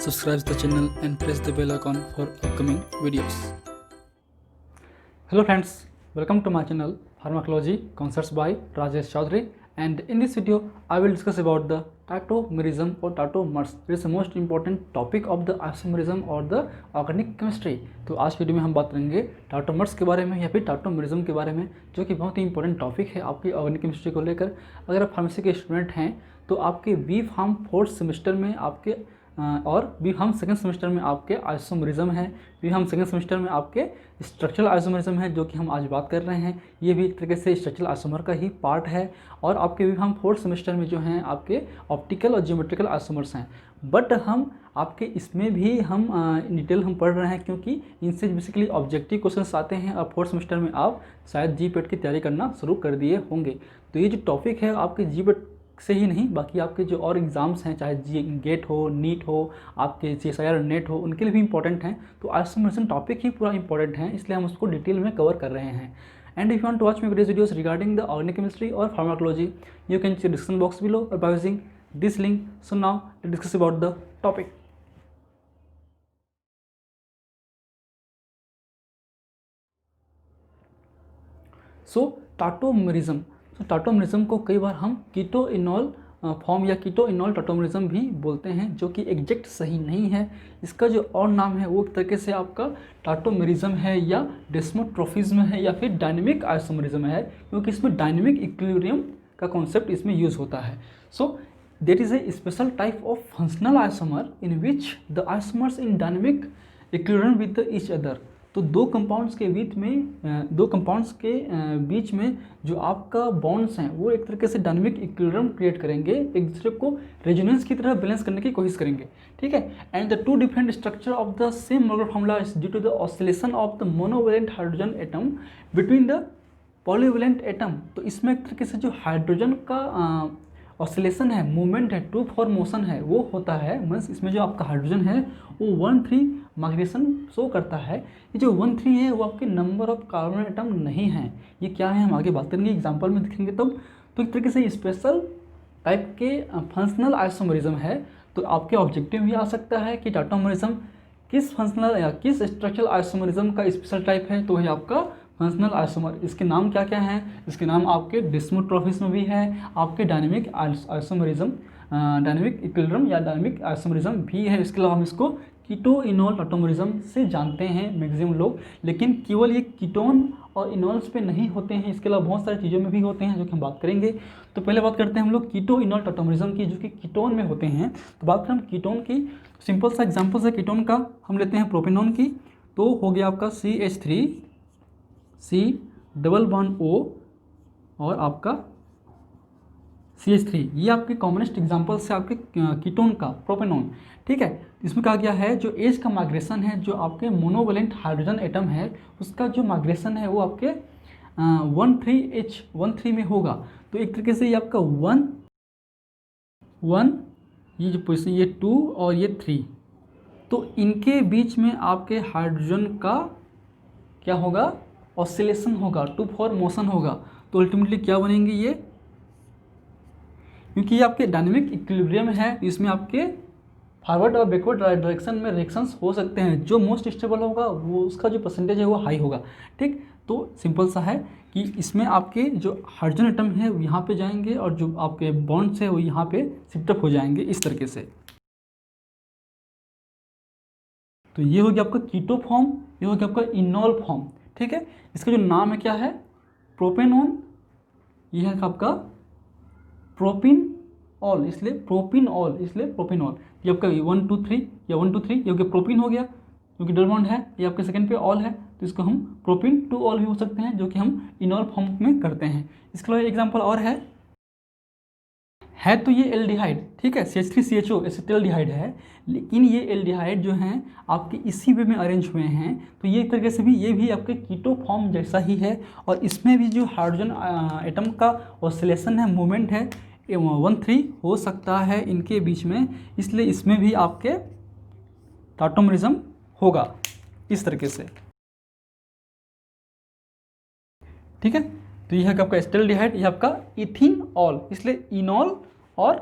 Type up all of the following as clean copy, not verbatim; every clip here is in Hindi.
subscribe the channel and press the bell icon for upcoming videos. Hello friends, welcome to my channel Pharmacology Concepts by Rajesh Chaudhary, and in this video I will discuss about the tautomerism or tautomers. It is the most important topic of the isomerism or the organic chemistry. तो आज वीडियो में हम बात करेंगे टाटोमर्स के बारे में या फिर टाटोमेरिज्म के बारे में, जो कि बहुत ही इंपॉर्टेंट टॉपिक है आपकी ऑर्गेनिक केमिस्ट्री को लेकर। अगर आप फार्मेसी के स्टूडेंट हैं तो आपके बी फार्म फोर्थ सेमेस्टर में आपके और बी फार्म सेकेंड सेमेस्टर में आपके आइसोमेरिज्म है, बी फार्म सेकेंड सेमेस्टर में आपके स्ट्रक्चरल आइसोमेरिज्म है, जो कि हम आज बात कर रहे हैं। ये भी एक तरीके से स्ट्रक्चरल आइसोमर का ही पार्ट है। और आपके बी फार्म फोर्थ सेमेस्टर में जो हैं आपके ऑप्टिकल और ज्योमेट्रिकल आइसोमर्स हैं, बट हम आपके इसमें भी हम डिटेल हम पढ़ रहे हैं, क्योंकि इनसे बेसिकली ऑब्जेक्टिव क्वेश्चंस आते हैं और फोर्थ सेमेस्टर में आप शायद जीपेट की तैयारी करना शुरू कर दिए होंगे। तो ये जो टॉपिक है आपके जीपेट से ही नहीं, बाकी आपके जो और एग्ज़ाम्स हैं, चाहे गेट हो, नीट हो, आपके CSIR नेट हो, उनके लिए भी इंपॉर्टेंट हैं। तो आइसोमेरिज्म टॉपिक ही पूरा इंपॉर्टेंट है, इसलिए हम उसको डिटेल में कवर कर रहे हैं। And if you want to watch my videos regarding the organic chemistry और pharmacology, you can check description box below और by using this link. So now let's discuss about the topic. So tautomerism को कई बार हम कीटोइनॉल फॉर्म या कीटोइनॉल टाटोमेरिज्म भी बोलते हैं, जो कि एग्जैक्ट सही नहीं है। इसका जो और नाम है वो एक तरीके से आपका टाटोमेरिज्म है या डेस्मोट्रोफिज्म है या फिर डायनेमिक आइसोमेरिज्म है, क्योंकि इसमें डायनेमिक इक्विलिब्रियम का कॉन्सेप्ट इसमें यूज़ होता है। So that is a special type of functional isomer in which the isomers in dynamic equilibrium with each other. तो दो कंपाउंड्स के बीच में जो आपका बॉन्ड्स हैं वो एक तरीके से डायनेमिक इक्विलिब्रियम क्रिएट करेंगे, एक दूसरे को रेजोनेंस की तरह बैलेंस करने की कोशिश करेंगे, ठीक है। And the two different structure of the same molecular formula is due to the oscillation of the monovalent hydrogen atom between the polyvalent atom. तो इसमें एक तरीके से जो हाइड्रोजन का ऑसिलेशन है, मूवमेंट है, टू फॉर मोशन है, वो होता है। मीन्स इसमें जो आपका हाइड्रोजन है वो 1,3 माइग्रेशन शो करता है। ये जो 1,3 है वो आपके नंबर ऑफ कार्बन एटम नहीं है। ये क्या है हम आगे बात करेंगे, एग्जांपल में दिखेंगे तब। तो एक तरीके से स्पेशल टाइप के फंक्शनल आइसोमेरिज्म है। तो आपके ऑब्जेक्टिव भी आ सकता है कि टाटोमेरिज्म किस फंक्शनल या किस स्ट्रक्चरल आइसोमेरिज्म का स्पेशल टाइप है, तो वही आपका फंक्शनल आइसोमर। इसके नाम क्या क्या हैं? इसके नाम आपके डेस्मोट्रोफिज्म भी है, आपके डायनेमिक आइसोमेरिज्म, डायनेमिक इक्विलिब्रियम या डायनेमिक आइसोमेरिज्म भी है। इसके अलावा हम इसको कीटोइनॉल टाटोमेरिज्म से जानते हैं मैक्सिमम लोग, लेकिन केवल ये कीटोन और इनॉल्स पे नहीं होते हैं, इसके अलावा बहुत सारी चीज़ों में भी होते हैं, जो कि हम बात करेंगे। तो पहले बात करते हैं हम लोग कीटोइनॉल टाटोमेरिज्म की, जो कि कीटोन में होते हैं। तो बात करें हम कीटोन की, सिंपल सा एग्जाम्पल है कीटोन का, हम लेते हैं प्रोपेनॉन की। तो हो गया आपका CH3 C double bond O और आपका CH3, ये आपके कॉमनेस्ट एग्जांपल से आपके कीटोन का प्रोपेनॉन, ठीक है। इसमें कहा गया है जो एज का माइग्रेशन है, जो आपके मोनोवैलेंट हाइड्रोजन एटम है उसका जो माइग्रेशन है वो आपके 13 में होगा। तो एक तरीके से ये आपका 1 ये जो पोजिशन, ये 2 और ये 3, तो इनके बीच में आपके हाइड्रोजन का क्या होगा, ऑसिलेशन होगा, टू फॉर मोशन होगा। तो अल्टीमेटली क्या बनेंगे ये, क्योंकि ये आपके डायनेमिक इक्विलिब्रियम है, इसमें आपके फॉरवर्ड और बैकवर्ड डायरेक्शन में रिएक्शंस हो सकते हैं। जो मोस्ट स्टेबल होगा वो उसका जो परसेंटेज है वो हाई होगा, ठीक। तो सिंपल सा है कि इसमें आपके जो हाइड्रोजन एटम है वो यहाँ पे जाएंगे और जो आपके बॉन्ड्स है वो यहाँ पे शिफ्टअप हो जाएंगे इस तरीके से। तो ये हो गया आपका कीटो फॉर्म, ये हो गया आपका इनॉल फॉर्म, ठीक है। इसका जो नाम है क्या है, प्रोपेनॉन, ये है आपका प्रोपिनऑल, इसलिए प्रोपिनऑल, इसलिए प्रोपिनऑल। ये आपका 1 2 3 या 1 2 3 ये हो गया प्रोपिन हो गया, क्योंकि डबल बॉन्ड है, ये आपके सेकंड पे ऑल है, तो इसको हम प्रोपिन टू ऑल भी हो सकते हैं, जो कि हम इनॉल फॉर्म में करते हैं। इसके अलावा एग्जाम्पल और है तो ये एल्डिहाइड, ठीक है, CH3CHO एसिटिल्डिहाइड है, लेकिन ये एल्डिहाइड जो हैं आपके इसी वे में अरेंज हुए हैं। तो ये एक तरीके से भी ये भी आपके कीटो फॉर्म जैसा ही है, और इसमें भी जो हाइड्रोजन एटम का ऑसिलेशन है, मूवमेंट है, 1,3 हो सकता है इनके बीच में, इसलिए इसमें भी आपके टाटोमेरिज्म होगा इस तरीके से, ठीक है। तो यह है आपका एसिटिल्डिहाइड, यह आपका इथेनॉल, इसलिए इनॉल और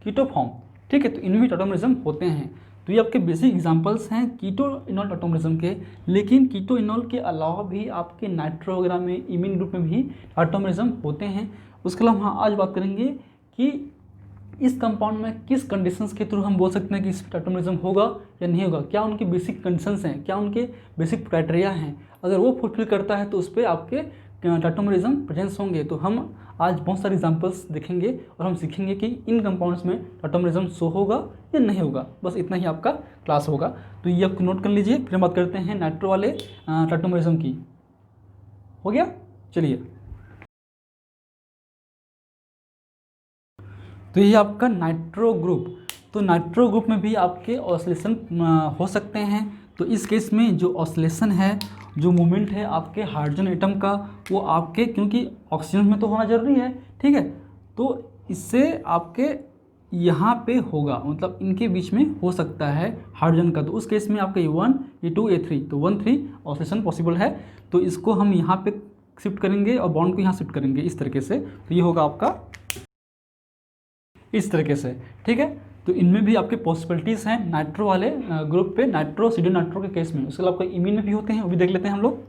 कीटो फॉर्म, ठीक है। तो इनमें टाटोमेरिज्म होते हैं। तो ये आपके बेसिक एग्जांपल्स हैं कीटो इनॉल ऑटोमेरिज्म के। लेकिन कीटो इनॉल के अलावा भी आपके नाइट्रो वगैरह में, इमीन ग्रुप में भी ऑटोमेरिज्म होते हैं। उसके अलावा हम आज बात करेंगे कि इस कंपाउंड में किस कंडीशंस के थ्रू हम बोल सकते हैं कि इस पर ऑटोमेरिज्म होगा या नहीं होगा, क्या उनकी बेसिक कंडीशंस हैं, क्या उनके बेसिक क्राइटेरिया हैं। अगर वो फुलफिल करता है तो उस पर आपके ऑटोमेरिज्म प्रेजेंस होंगे। तो हम आज बहुत सारे एग्जांपल्स देखेंगे और हम सीखेंगे कि इन कंपाउंड्स में ऑटोमेरिज्म शो होगा या नहीं होगा। बस इतना ही आपका क्लास होगा। तो ये आप नोट कर लीजिए। फिर हम बात करते हैं नाइट्रो वाले ऑटोमेरिज्म की। हो गया, चलिए। तो ये आपका नाइट्रो ग्रुप। तो नाइट्रो ग्रुप में भी आपके ऑसिलेशन हो सकते हैं। तो इस केस में जो ऑसिलेशन है, जो मूवमेंट है आपके हाइड्रोजन एटम का, वो आपके, क्योंकि ऑक्सीजन में तो होना जरूरी है, ठीक है, तो इससे आपके यहाँ पे होगा, मतलब इनके बीच में हो सकता है हाइड्रोजन का। तो उस केस में आपका A1, A2, A3, तो 1-3 ऑसिलेशन पॉसिबल है। तो इसको हम यहाँ पे शिफ्ट करेंगे और बॉन्ड को यहाँ शिफ्ट करेंगे इस तरीके से। तो ये होगा आपका इस तरीके से, ठीक है। तो इनमें भी आपके पॉसिबिलिटीज़ हैं नाइट्रो वाले ग्रुप पे, नाइट्रो सीडो नाइट्रो के केस में। उसके अलावा आपके इमीन में भी होते हैं, वो भी देख लेते हैं हम लोग।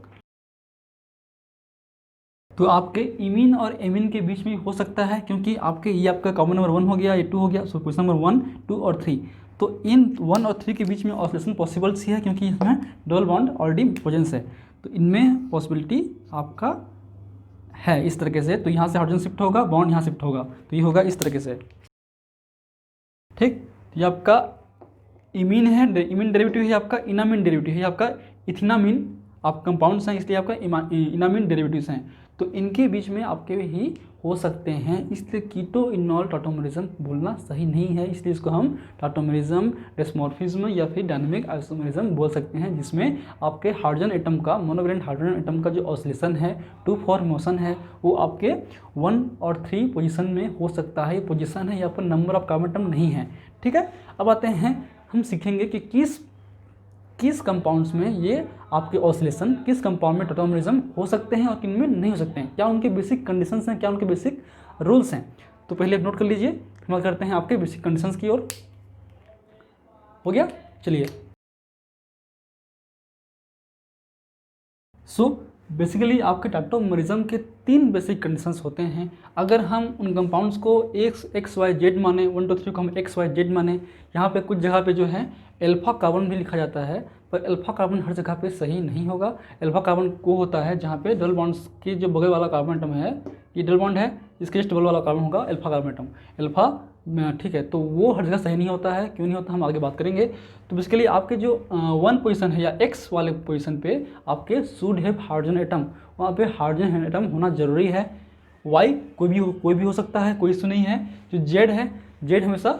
तो आपके इमीन और एमीन के बीच में हो सकता है, क्योंकि आपके ये आपका कॉमन नंबर 1 हो गया, ये 2 हो गया। सो क्वेश्चन नंबर 1, 2 और 3, तो इन 1 और 3 के बीच में ऑसिलेशन पॉसिबल सी है, क्योंकि इसमें डबल बॉन्ड ऑलरेडी प्रेजेंस है। तो इनमें पॉसिबिलिटी आपका है इस तरीके से। तो यहाँ से हाइड्रोजन शिफ्ट होगा, बॉन्ड यहाँ शिफ्ट होगा, तो ये होगा इस तरीके से, ठीक। ये आपका इमीन है, इमीन डेरिवेटिव है आपका, इनामीन डेरिवेटिव है आपका इथिनामीन। आप कंपाउंड्स हैं इसलिए आपका इनामीन डेरिवेटिव्स हैं। तो इनके बीच में आपके ही हो सकते हैं, इसलिए कीटो इनॉल टॉटोमेरिज्म बोलना सही नहीं है। इसलिए इसको हम टॉटोमेरिज्म, डिसमॉर्फिज्म या फिर डायनामिक आइसोमेरिज्म बोल सकते हैं, जिसमें आपके हाइड्रोजन एटम का, मोनोवैलेंट हाइड्रोजन एटम का जो ऑसिलेशन है, 2-4 मोशन है, वो आपके 1 और 3 पोजीशन में हो सकता है। पोजीशन है, यहाँ पर नंबर ऑफ कार्बन एटम नहीं है, ठीक है। अब आते हैं, हम सीखेंगे कि किस कंपाउंड्स में ये आपके ऑसिलेशन, किस कंपाउंड में टॉटोमेरिज्म हो सकते हैं और किन में नहीं हो सकते हैं, क्या उनके बेसिक कंडीशंस हैं, क्या उनके बेसिक रूल्स हैं। तो पहले आप नोट कर लीजिए, फिर बात करते हैं आपके बेसिक कंडीशंस की ओर। हो गया, चलिए। सो बेसिकली आपके टॉटोमेरिज्म के 3 बेसिक कंडीशंस होते हैं। अगर हम उन कंपाउंड्स को एक्स वाई जेड माने, 1 2 3 को हम एक्स वाई जेड माने, यहाँ पे कुछ जगह पे जो है अल्फा कार्बन भी लिखा जाता है, पर अल्फा कार्बन हर जगह पे सही नहीं होगा। अल्फा कार्बन वो होता है जहाँ पे डबल बॉन्ड्स के जो बगल वाला कार्बन एटम है, ये डबल बॉन्ड है, इसके जस्ट डबल वाला कार्बन होगा अल्फा कार्बन एटम, अल्फा, ठीक है। तो वो हर जगह सही नहीं होता है, क्यों नहीं होता हम आगे बात करेंगे। तो बेसिकली आपके जो 1 पोजीशन है या एक्स वाले पोजीशन पे आपके शुड हैव हाइड्रोजन एटम, वहाँ पे हाइड्रोजन एटम होना जरूरी है। वाई कोई भी हो सकता है, कोई इशू नहीं है। जो जेड है, जेड हमेशा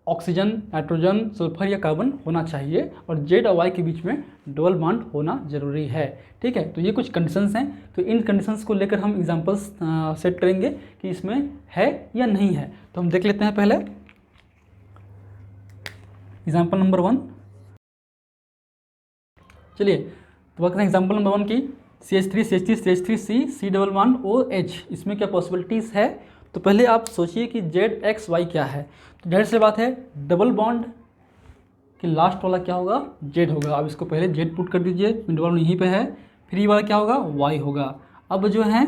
ऑक्सीजन, नाइट्रोजन, सल्फर या कार्बन होना चाहिए, और जेड और वाई के बीच में डबल बॉन्ड होना जरूरी है, ठीक है। तो ये कुछ कंडीशंस हैं। तो इन कंडीशंस को लेकर हम एग्जांपल्स सेट करेंगे कि इसमें है या नहीं है। तो हम देख लेते हैं पहले एग्जांपल नंबर 1। चलिए, तो बात करें एग्जांपल नंबर 1 की। CH3 CH3 CH3C C double bond OH, इसमें क्या पॉसिबिलिटीज़ है। तो पहले आप सोचिए कि ZXY क्या है। तो ढेर से बात है, डबल बॉन्ड कि लास्ट वाला क्या होगा, जेड होगा। अब इसको पहले जेड पुट कर दीजिए, डबल बॉन्ड यहीं पे है, फिर ये वाला क्या होगा, वाई होगा। अब जो है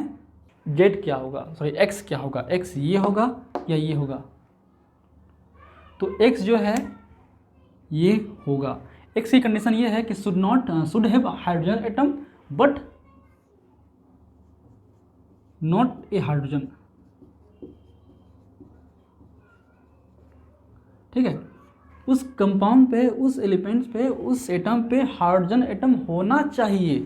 जेड क्या होगा, सॉरी एक्स क्या होगा, एक्स ये होगा या ये होगा। तो एक्स जो है ये होगा। एक्स की कंडीशन ये है कि should have hydrogen atom but not a hydrogen, ठीक है। उस कंपाउंड पे, उस एलिमेंट्स पे, उस एटम पे हाइड्रोजन एटम होना चाहिए,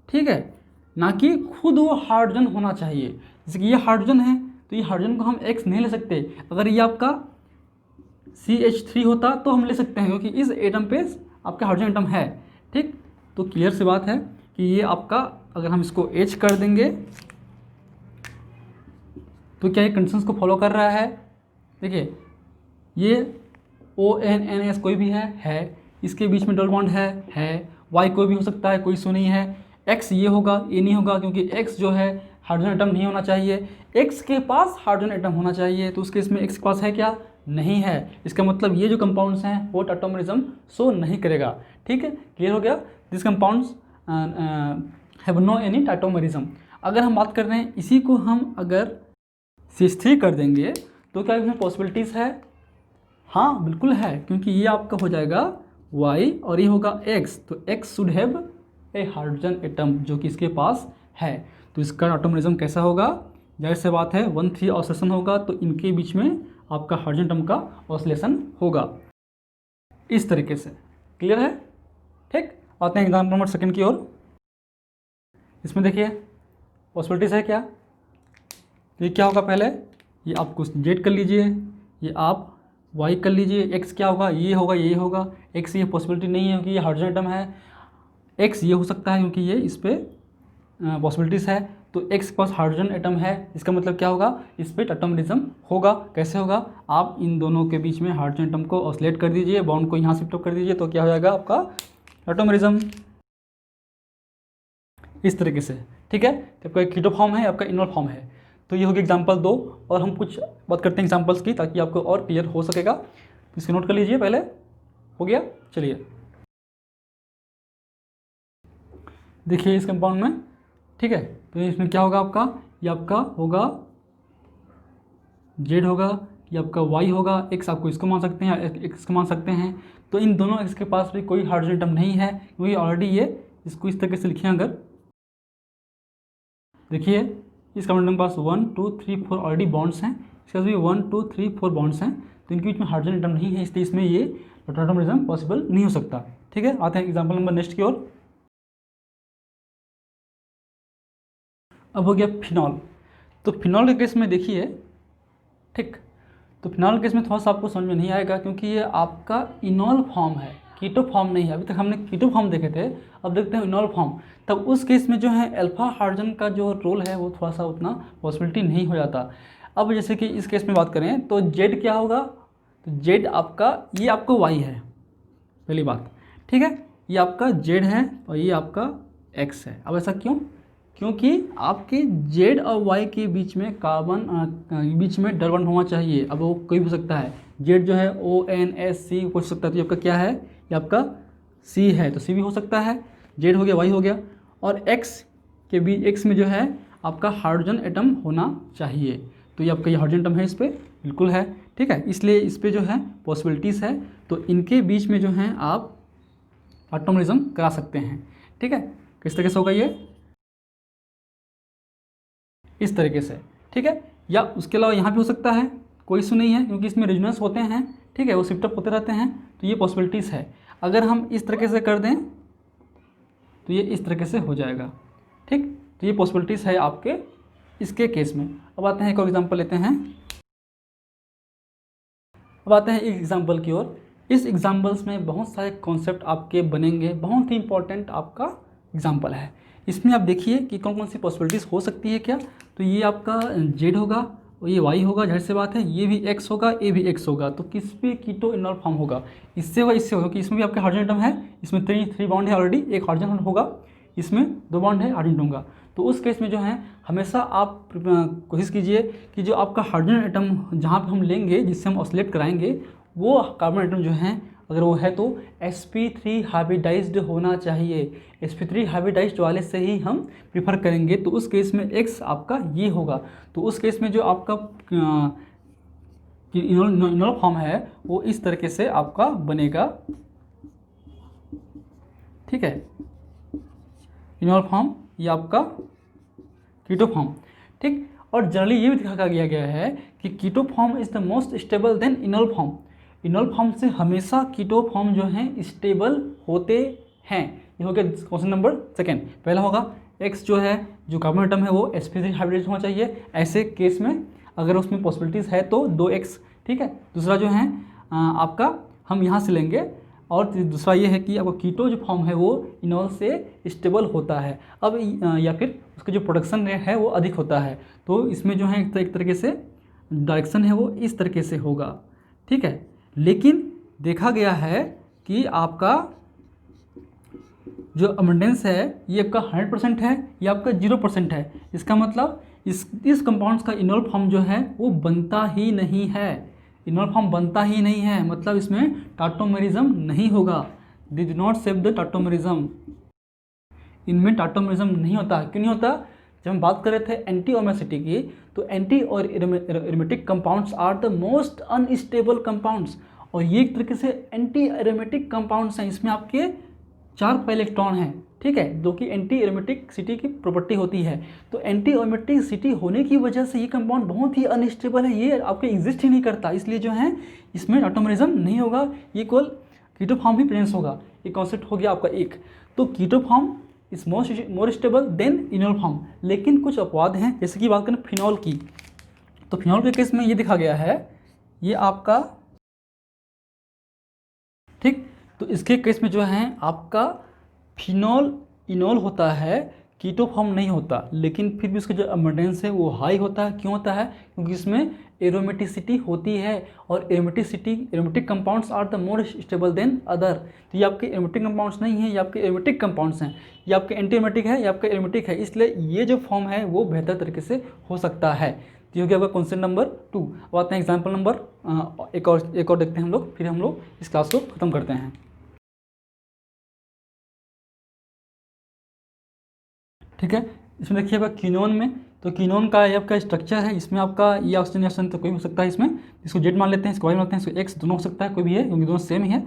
ठीक है, ना कि खुद वो हाइड्रोजन होना चाहिए। जैसे कि ये हाइड्रोजन है, तो ये हाइड्रोजन को हम एक्स नहीं ले सकते। अगर ये आपका CH3 होता तो हम ले सकते हैं, क्योंकि इस एटम पे आपका हाइड्रोजन एटम है, ठीक। तो क्लियर सी बात है कि ये आपका, अगर हम इसको H कर देंगे तो क्या ये कंडीशंस को फॉलो कर रहा है। देखिए, ये ONNS कोई भी है, इसके बीच में डबल बॉन्ड है, Y कोई भी हो सकता है, कोई इशू नहीं है। X ये होगा, ये नहीं होगा, क्योंकि X जो है हाइड्रोजन एटम नहीं होना चाहिए, X के पास हाइड्रोजन एटम होना चाहिए। तो उस केस में X के पास है क्या, नहीं है। इसका मतलब ये जो कंपाउंड्स हैं वो टाटोमरिज्म शो नहीं करेगा। ठीक है, क्लियर हो गया। This compounds have no any tautomerism. अगर हम बात कर रहे हैं इसी को हम अगर CH3 कर देंगे तो क्या इसमें पॉसिबिलिटीज़ है? हाँ बिल्कुल है, क्योंकि ये आपका हो जाएगा Y और ये होगा X, तो X should have a hydrogen atom जो कि इसके पास है। तो इसका एटोमरिज्म कैसा होगा? जाहिर सी बात है 1,3 ऑसिलेशन होगा, तो इनके बीच में आपका हाइड्रोजन एटम का ऑसिलेशन होगा इस तरीके से। क्लियर है? ठीक, आते हैं एग्जाम्पल नंबर 2 की ओर। इसमें देखिए पॉसिबिलिटीज़ है क्या? तो ये क्या होगा? पहले ये आप कुछ Z कर लीजिए, ये आप Y कर लीजिए। X क्या होगा? ये होगा, ये होगा। X ये पॉसिबिलिटी नहीं है क्योंकि ये हाइड्रोजन एटम है। X ये हो सकता है क्योंकि ये इस पर पॉसिबिलिटीज़ है। तो X के पास हाइड्रोजन एटम है, इसका मतलब क्या होगा? इस पर एटोमरिज्म होगा। कैसे होगा? आप इन दोनों के बीच में हाइड्रोजन एटम को ऑसिलेट कर दीजिए, बॉन्ड को यहाँ शिफ्ट कर दीजिए, तो क्या हो जाएगा आपका एटोमरिज्म इस तरीके से। ठीक है, तो आपका कीटो फॉर्म है, आपका इनोल फॉर्म है। तो ये होगी एग्जाम्पल 2, और हम कुछ बात करते हैं एग्जाम्पल्स की ताकि आपको और क्लियर हो सकेगा। इसको नोट कर लीजिए पहले। हो गया? चलिए देखिए इस कंपाउंड में। ठीक है, तो इसमें क्या होगा आपका? ये आपका होगा Z होगा, ये आपका Y होगा, X आपको इसको मान सकते हैं या X को मान सकते हैं। तो इन दोनों X के पास भी कोई हाइड्रोजन एटम नहीं है क्योंकि ऑलरेडी ये इसको इस तरीके से लिखें अगर देखिए इस कार्बन के पास 1 2 3 4 ऑलरेडी बॉन्ड्स हैं, इसके पास भी 1 2 3 4 बॉन्ड्स हैं, तो इनके बीच में हाइड्रोजन एटम नहीं है, इसलिए इसमें ये एटोमरिज्म पॉसिबल नहीं हो सकता। ठीक है, आते हैं एग्जाम्पल नंबर नेक्स्ट की ओर। अब हो गया फिनॉल। तो फिनॉल के केस में देखिए, ठीक, तो फिनॉल के केस में थोड़ा सा आपको समझ में नहीं आएगा क्योंकि ये आपका इनॉल फॉर्म है, कीटो फॉर्म नहीं है। अभी तक हमने कीटो फॉर्म देखे थे, अब देखते हैं इनॉल फॉर्म। तब उस केस में जो है अल्फा हाइड्रोजन का जो रोल है वो थोड़ा सा उतना पॉसिबिलिटी नहीं हो जाता। अब जैसे कि इस केस में बात करें तो Z क्या होगा? तो Z आपका, ये आपको Y है पहली बात। ठीक है, ये आपका Z है और ये आपका X है। अब ऐसा क्यों? क्योंकि आपके Z और Y के बीच में कार्बन बीच में डबल बॉन्ड होना चाहिए। अब वो कोई भी हो सकता है, Z जो है ONSC हो सकता है, तो ये आपका क्या है? ये आपका C है, तो C भी हो सकता है। Z हो गया, Y हो गया, और X के बीच X में जो है आपका हाइड्रोजन एटम होना चाहिए। तो ये आपका ये हाइड्रोजन एटम है, इस पर बिल्कुल है। ठीक है, इसलिए इस पर जो है पॉसिबिलिटीज़ है, तो इनके बीच में जो है आप एटोमरिज्म करा सकते हैं। ठीक है, किस तरीके से होगा ये? इस तरीके से। ठीक है, या उसके अलावा यहाँ भी हो सकता है, कोई इशू नहीं है क्योंकि इसमें रेजोनेंस होते हैं। ठीक है, वो शिफ्ट अप होते रहते हैं, तो ये पॉसिबिलिटीज़ है। अगर हम इस तरीके से कर दें तो ये इस तरीके से हो जाएगा। ठीक, तो ये पॉसिबिलिटीज़ है आपके इसके केस में। अब आते हैं एक और एग्जांपल लेते हैं। अब आते हैं एक एग्जांपल की ओर। इस एग्जांपल्स में बहुत सारे कॉन्सेप्ट आपके बनेंगे, बहुत ही इंपॉर्टेंट आपका एग्जांपल है। इसमें आप देखिए कि कौन कौन सी पॉसिबिलिटीज़ हो सकती है क्या। तो ये आपका Z होगा और ये Y होगा, जाहिर सी बात है। ये भी X होगा, ये भी X होगा, तो किस पे कीटो इनॉल फॉर्म होगा? इससे होगा, इससे होगा कि इसमें भी आपके हाइड्रोजन एटम है, इसमें थ्री बॉन्ड है ऑलरेडी, एक हाइड्रोजन होगा, इसमें 2 बॉन्ड है, हाइड्रोजन होगा। तो उस केस में जो है हमेशा आप कोशिश कीजिए कि जो आपका हाइड्रोजन एटम जहाँ पे हम लेंगे, जिससे हम ऑसिलेट कराएंगे, वो कार्बन एटम जो है अगर वो है तो sp3 हाइब्रिडाइज्ड होना चाहिए। sp3 हाइब्रिडाइज्ड वाले से ही हम प्रीफर करेंगे। तो उस केस में X आपका ये होगा। तो उस केस में जो आपका इनॉल फॉर्म है वो इस तरीके से आपका बनेगा। ठीक है, इनॉल फॉर्म ये आपका कीटो फॉर्म। ठीक, और जनरली ये भी दिखा गया है कि keto form is the most stable than enol form. Enol form से हमेशा कीटो फॉर्म जो है स्टेबल होते हैं। ये हो गया क्वेश्चन नंबर 2। पहला होगा X जो है, जो कार्बन एटम है वो sp3 हाइब्रिडाइज्ड होना चाहिए। ऐसे केस में अगर उसमें पॉसिबिलिटीज़ है तो 2X। ठीक है, दूसरा जो है आपका हम यहाँ से लेंगे, और दूसरा ये है कि आपको कीटो जो फॉर्म है वो इनॉल से स्टेबल होता है। अब या फिर उसका जो प्रोडक्शन रेट है वो अधिक होता है। तो इसमें जो है एक तरीके से डायरेक्शन है वो इस तरीके से होगा। ठीक है, लेकिन देखा गया है कि आपका जो अबंडेंस है ये आपका 100% है, ये आपका 0% है। इसका मतलब इस कंपाउंड्स का इनॉल फॉर्म जो है वो बनता ही नहीं है। इनोल फॉर्म बनता ही नहीं है, मतलब इसमें टाटोमेरिज्म नहीं होगा। They do not shape the tautomerism, इनमें टाटोमेरिज्म नहीं होता। क्यों नहीं होता? जब हम बात कर रहे थे एंटी ओमेसिटी की, तो एंटी और aromatic compounds are the most unstable compounds, और ये एक तरीके से एंटी एरोमेटिक कंपाउंड्स हैं। इसमें आपके 4 पाई इलेक्ट्रॉन हैं, ठीक है, जो कि एंटी एरोमेटिसिटी की प्रॉपर्टी होती है। तो एंटी एरोमेटिसिटी होने की वजह से ये कंपाउंड बहुत ही अनस्टेबल है, ये आपके एग्जिस्ट ही नहीं करता, इसलिए जो है इसमें टाटोमेरिज्म नहीं होगा, ये केवल कीटो फॉर्म ही प्रेजेंस होगा। ये कॉन्सेप्ट हो गया आपका एक। तो keto form is more stable than enol form. लेकिन कुछ अपवाद हैं, जैसे कि बात करें फिनॉल की, तो फिनॉल के केस में ये दिखा गया है, ये आपका, ठीक, तो इसके केस में जो है आपका फिनॉल इनोल होता है, कीटो फॉर्म नहीं होता, लेकिन फिर भी उसका जो अबंडेंस है वो हाई होता है। क्यों होता है? क्योंकि इसमें एरोमेटिसिटी होती है, और aromatic compounds are the more stable than other. तो ये आपके एरोमेटिक कंपाउंड्स नहीं हैं, ये आपके एरोमेटिक कंपाउंड्स हैं, ये आपके एंटी एरोमेटिक है, ये आपका एरोमेटिक है, इसलिए ये जो फॉर्म है वो बेहतर तरीके से हो सकता है। तो ये हो गया आपका क्वेश्चन नंबर 2। अब आते हैं एग्जाम्पल नंबर एक और देखते हैं हम लोग, फिर हम लोग इस क्लास को ख़त्म करते हैं। ठीक है, इसमें देखिए आपका कीनोन में, तो कीनोन का ये आपका स्ट्रक्चर है, इसमें आपका ये ऑक्सीजन तो कोई भी हो सकता है, इसमें इसको जेड मान लेते हैं, इसको वाई मान लेते हैं, इसको एक्स दोनों हो सकता है, कोई भी है, क्योंकि दोनों सेम ही है।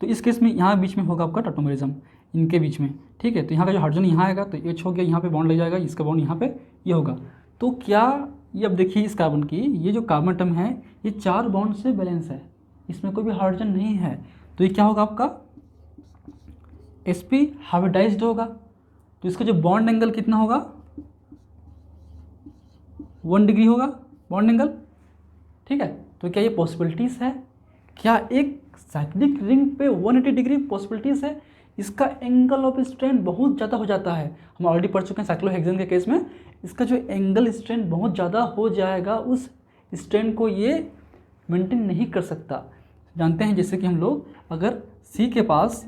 तो इस केस में यहाँ बीच में होगा आपका टाटोमेरिज्म, इनके बीच में, ठीक है। तो यहाँ का जो हाइड्रोजन यहाँ आएगा तो एच हो गया, यहाँ पे बॉन्ड लग जाएगा, इसका बॉन्ड यहाँ पे ये होगा। तो क्या ये, अब देखिए इस कार्बन की, ये जो कार्बन एटम है ये 4 बॉन्ड से बैलेंस है, इसमें कोई भी हाइड्रोजन नहीं है, तो ये क्या होगा आपका sp हाइब्रिडाइज्ड होगा। तो इसका जो बॉन्ड एंगल कितना होगा, 1 डिग्री होगा बॉन्ड एंगल, ठीक है। तो क्या ये पॉसिबिलिटीज़ है? क्या एक साइक्लिक रिंग पे 180 डिग्री पॉसिबिलिटीज़ है? इसका एंगल ऑफ स्ट्रेन बहुत ज़्यादा हो जाता है, हम ऑलरेडी पढ़ चुके हैं साइक्लोहेक्सेन के केस में, इसका जो एंगल स्ट्रेन बहुत ज़्यादा हो जाएगा, उस स्ट्रेन को ये मेंटेन नहीं कर सकता। जानते हैं जैसे कि हम लोग, अगर C के पास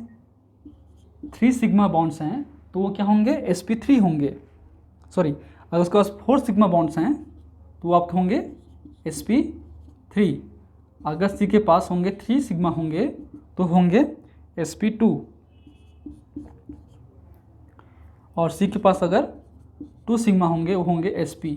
3 सिग्मा बॉन्ड्स हैं तो वो क्या होंगे, sp3 होंगे, सॉरी, अगर उसके पास 4 सिग्मा बॉन्ड्स हैं तो वो आपके होंगे sp3। अगर C के पास होंगे 3 सिग्मा होंगे तो होंगे sp2, और C के पास अगर 2 सिग्मा होंगे वो होंगे sp,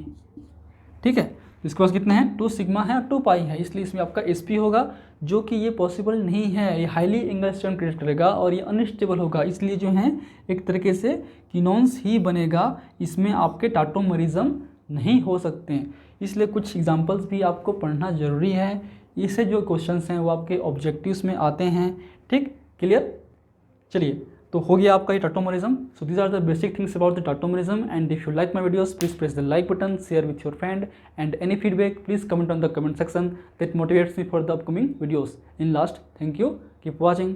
ठीक है। इसके पास कितने हैं, 2 सिग्मा है और 2 पाई है, इसलिए इसमें आपका sp होगा, जो कि ये पॉसिबल नहीं है, ये हाईली एंगल स्ट्रेन क्रिएट करेगा और ये अनस्टेबल होगा, इसलिए जो है एक तरीके से कीनोन्स ही बनेगा, इसमें आपके टाटोमेरिज्म नहीं हो सकते हैं। इसलिए कुछ एग्जांपल्स भी आपको पढ़ना ज़रूरी है, इससे जो क्वेश्चंस हैं वो आपके ऑब्जेक्टिव्स में आते हैं, ठीक, क्लियर। चलिए, तो हो गया आपका ये tautomerism. So these are the basic things about the tautomerism, and if you like my videos please press the like button, share with your friend, and any feedback please comment on the comment section, that motivates me for the upcoming videos. In last, thank you, keep watching.